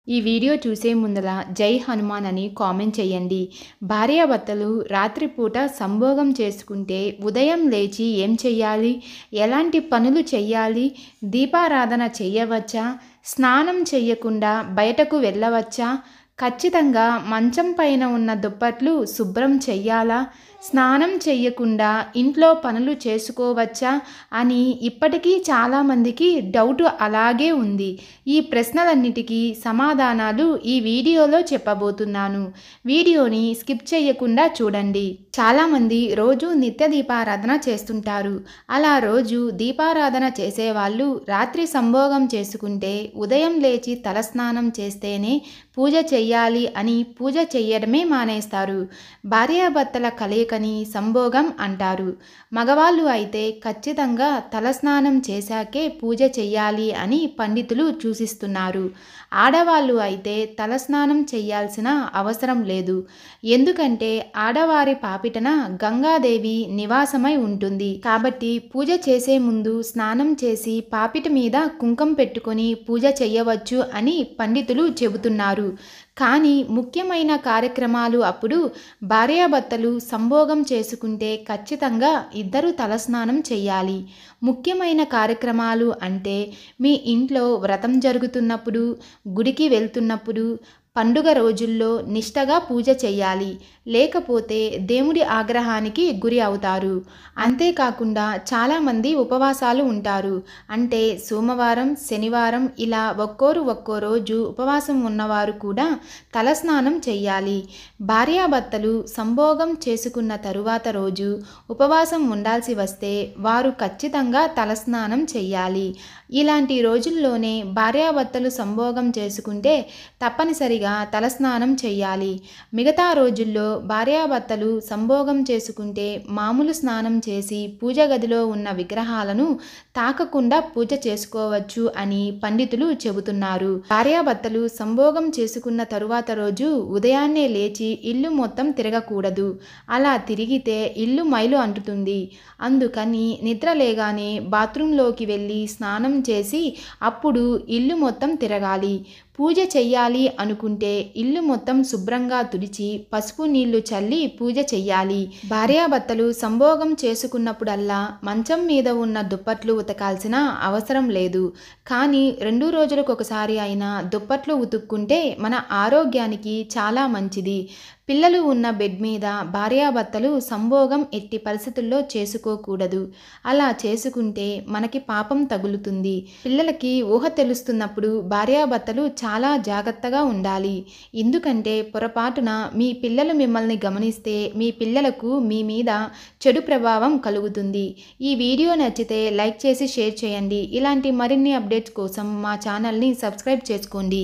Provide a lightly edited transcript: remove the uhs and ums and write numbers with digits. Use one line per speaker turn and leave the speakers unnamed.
ఈ వీడియో చూసే ముందల జై హనుమాన్ అని కామెంట్ చేయండి. భార్యాభర్తలు రాత్రిపూట సంభోగం చేసుకుంటే ఉదయం లేచి ఏం చెయ్యాలి? ఎలాంటి పనులు చెయ్యాలి? దీపారాధన చెయ్యవచ్చా? స్నానం చెయ్యకుండా బయటకు వెళ్ళవచ్చా? ఖచ్చితంగా మంచం పైన ఉన్న దుప్పట్లు శుభ్రం చెయ్యాలా? స్నానం చెయ్యకుండా ఇంట్లో పనులు చేసుకోవచ్చా అని ఇప్పటికీ చాలామందికి డౌట్ అలాగే ఉంది. ఈ ప్రశ్నలన్నిటికీ సమాధానాలు ఈ వీడియోలో చెప్పబోతున్నాను. వీడియోని స్కిప్ చేయకుండా చూడండి. చాలామంది రోజు నిత్య దీపారాధన చేస్తుంటారు. అలా రోజు దీపారాధన చేసేవాళ్ళు రాత్రి సంభోగం చేసుకుంటే ఉదయం లేచి తలస్నానం చేస్తేనే పూజ చెయ్యాలి అని పూజ చెయ్యడమే మానేస్తారు. భార్యాభర్తల కలయికని సంభోగం అంటారు. మగవాళ్ళు అయితే ఖచ్చితంగా తలస్నానం చేశాకే పూజ చెయ్యాలి అని పండితులు సూచిస్తున్నారు. ఆడవాళ్ళు అయితే తలస్నానం చేయాల్సిన అవసరం లేదు. ఎందుకంటే ఆడవారి పాపిటన గంగాదేవి నివాసమై ఉంటుంది. కాబట్టి పూజ చేసే ముందు స్నానం చేసి పాపిట మీద కుంకం పెట్టుకొని పూజ చెయ్యవచ్చు అని పండితులు చెబుతున్నారు. కానీ ముఖ్యమైన కార్యక్రమాలు అప్పుడు భార్యాభర్తలు సంభోగం చేసుకుంటే ఖచ్చితంగా ఇద్దరు తలస్నానం చెయ్యాలి. ముఖ్యమైన కార్యక్రమాలు అంటే మీ ఇంట్లో వ్రతం జరుగుతున్నప్పుడు, గుడికి వెళ్తున్నప్పుడు, పండుగ రోజుల్లో నిష్టగా పూజ చెయ్యాలి. లేకపోతే దేవుడి ఆగ్రహానికి గురి అవుతారు. అంతేకాకుండా చాలామంది ఉపవాసాలు ఉంటారు. అంటే సోమవారం, శనివారం ఇలా ఒక్కోరు ఒక్కో రోజు ఉపవాసం ఉన్నవారు కూడా తలస్నానం చెయ్యాలి. భార్యాభర్తలు సంభోగం చేసుకున్న తరువాత రోజు ఉపవాసం ఉండాల్సి వస్తే వారు ఖచ్చితంగా తలస్నానం చెయ్యాలి. ఇలాంటి రోజుల్లోనే భార్యాభర్తలు సంభోగం చేసుకుంటే తప్పనిసరిగా తలస్నానం చెయ్యాలి. మిగతా రోజుల్లో భార్యాభర్తలు సంభోగం చేసుకుంటే మామూలు స్నానం చేసి పూజ గదిలో ఉన్న విగ్రహాలను తాకకుండా పూజ చేసుకోవచ్చు అని పండితులు చెబుతున్నారు. భార్యాభర్తలు సంభోగం చేసుకున్న తరువాత రోజు ఉదయాన్నే లేచి ఇల్లు మొత్తం తిరగకూడదు. అలా తిరిగితే ఇల్లు మైలు అంటుతుంది. అందుకని నిద్ర లేగానే బాత్రూంలోకి వెళ్ళి స్నానం చేసి అప్పుడు ఇల్లు మొత్తం తిరగాలి. పూజ చెయ్యాలి అనుకుంటే ఇల్లు మొత్తం శుభ్రంగా తుడిచి పసుపు నీళ్లు చల్లి పూజ చెయ్యాలి. భార్యాభర్తలు సంభోగం చేసుకున్నప్పుడల్లా మంచం మీద ఉన్న దుప్పట్లు ఉతకాల్సిన అవసరం లేదు. కానీ 2 రోజులకొకసారి అయినా దుప్పట్లు ఉతుక్కుంటే మన ఆరోగ్యానికి చాలా మంచిది. పిల్లలు ఉన్న బెడ్ మీద భార్యాభర్తలు సంభోగం ఎట్టి పరిస్థితుల్లో చేసుకోకూడదు. అలా చేసుకుంటే మనకి పాపం తగులుతుంది. పిల్లలకి ఊహ తెలుస్తున్నప్పుడు భార్యాభర్తలు చాలా జాగ్రత్తగా ఉండాలి. ఎందుకంటే పొరపాటున మీ పిల్లలు మిమ్మల్ని గమనిస్తే మీ పిల్లలకు మీ మీద చెడు ప్రభావం కలుగుతుంది. ఈ వీడియో నచ్చితే లైక్ చేసి షేర్ చేయండి. ఇలాంటి మరిన్ని అప్డేట్స్ కోసం మా ఛానల్ని సబ్స్క్రైబ్ చేసుకోండి.